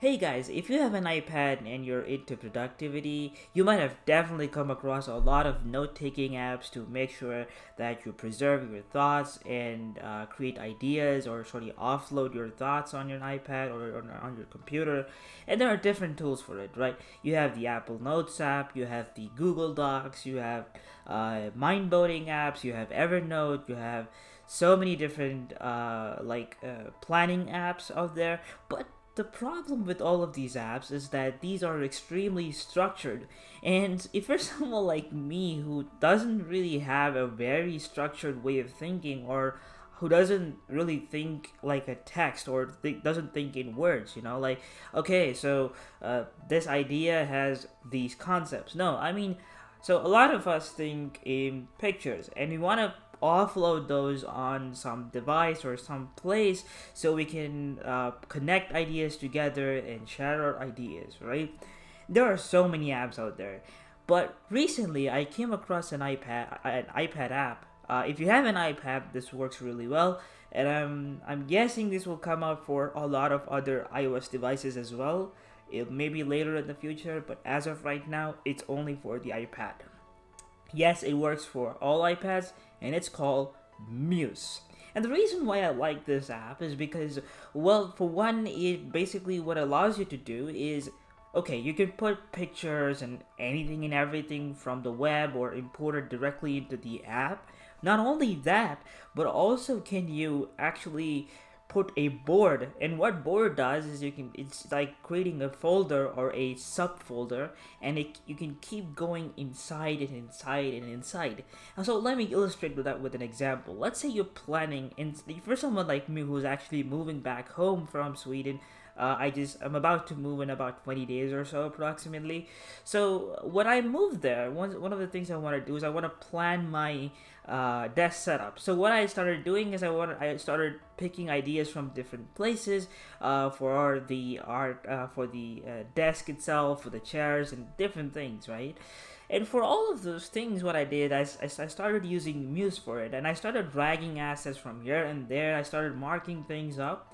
Hey guys, if you have an iPad and you're into productivity, you might have definitely come across a lot of note taking apps to make sure that you preserve your thoughts and create ideas or sort of offload your thoughts on your iPad or on your computer. And there are different tools for it, right? You have the Apple Notes app, you have the Google Docs, you have mind boating apps, you have Evernote, you have so many different planning apps out there. But the problem with all of these apps is that these are extremely structured. And if you're someone like me who doesn't really have a very structured way of thinking, or who doesn't really think like a text, or doesn't think in words, like, okay, so this idea has these concepts. No, I mean, so a lot of us think in pictures, and we want to offload those on some device or some place so we can connect ideas together and share our ideas, right? There are so many apps out there, but recently I came across an iPad app. If you have an iPad, this works really well, and I'm guessing this will come out for a lot of other iOS devices as well. It may be later in the future, but as of right now, it's only for the iPad. Yes, it works for all iPads, and it's called Muse. And the reason why I like this app is because, well, for one, it basically what allows you to do is, okay, you can put pictures and anything and everything from the web or import it directly into the app. Not only that, but also can you actually put a board, and what board does is it's like creating a folder or a subfolder, and you can keep going inside and inside and inside. And so let me illustrate with that with an example. Let's say you're planning, and for someone like me who's actually moving back home from Sweden, I'm about to move in about 20 days or so approximately. So when I moved there, one of the things I want to do is I want to plan my desk setup. So what I started doing is I started picking ideas from different places for the art, for the desk itself, for the chairs and different things, right? And for all of those things, what I did, I started using Muse for it, and I started dragging assets from here and there. I started marking things up,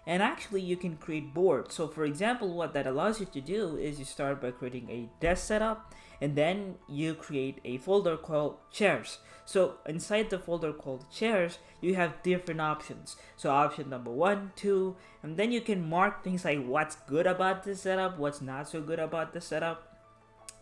and actually you can create boards. So for example, what that allows you to do is you start by creating a desk setup, and then you create a folder called chairs. So inside the folder called chairs, you have different options. So option number 1, 2, and then you can mark things like what's good about this setup, what's not so good about the setup,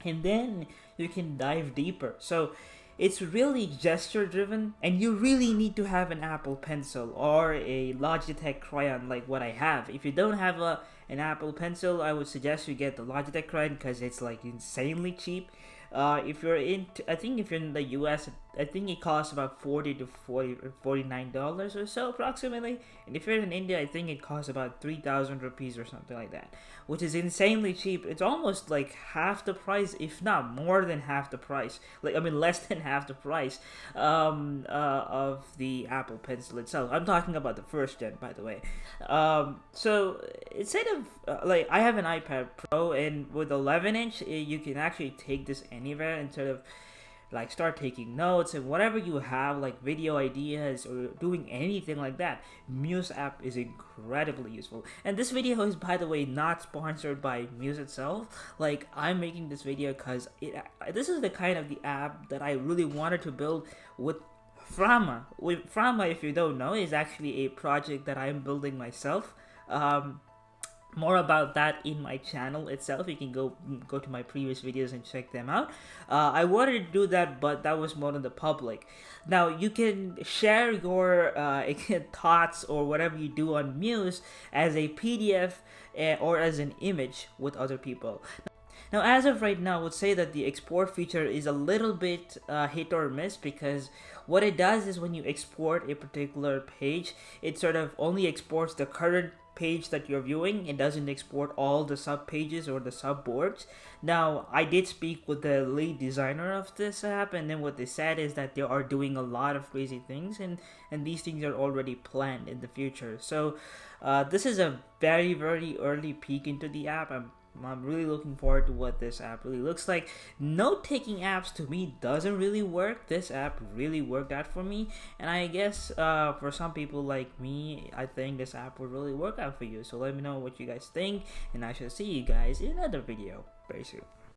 and then you can dive deeper. So it's really gesture driven, and you really need to have an Apple Pencil or a Logitech Crayon like what I have. If you don't have an Apple Pencil, I would suggest you get the Logitech Crayon because it's like insanely cheap. If you're in, I think if you're in the U.S., I think it costs about 40 to 40 or $49 or so approximately. And if you're in India, I think it costs about 3,000 rupees or something like that, which is insanely cheap. It's almost like half the price, if not more than half the price. Like, I mean, less than half the price of the Apple Pencil itself. I'm talking about the first gen, by the way. So instead of like, I have an iPad Pro, and with 11 inch, you can actually take this anywhere instead of like start taking notes and whatever you have, like video ideas or doing anything like that. Muse app is incredibly useful, and this video is, by the way, not sponsored by Muse itself. Like, I'm making this video because this is the kind of the app that I really wanted to build with Frama. With Frama, if you don't know, is actually a project that I'm building myself. More about that in my channel itself. You can go to my previous videos and check them out. I wanted to do that, but that was more on the public. Now you can share your thoughts or whatever you do on Muse as a PDF or as an image with other people. Now, as of right now, I would say that the export feature is a little bit hit or miss, because what it does is when you export a particular page, it sort of only exports the current page that you're viewing. It doesn't export all the sub pages or the subboards. Now, I did speak with the lead designer of this app, and then what they said is that they are doing a lot of crazy things, and these things are already planned in the future. So this is a very, very early peek into the app. I'm I'm really looking forward to what this app really looks like. Note-taking apps to me doesn't really work. This app really worked out for me, and I guess for some people like me, I think this app will really work out for you. So let me know what you guys think, and I shall see you guys in another video very soon.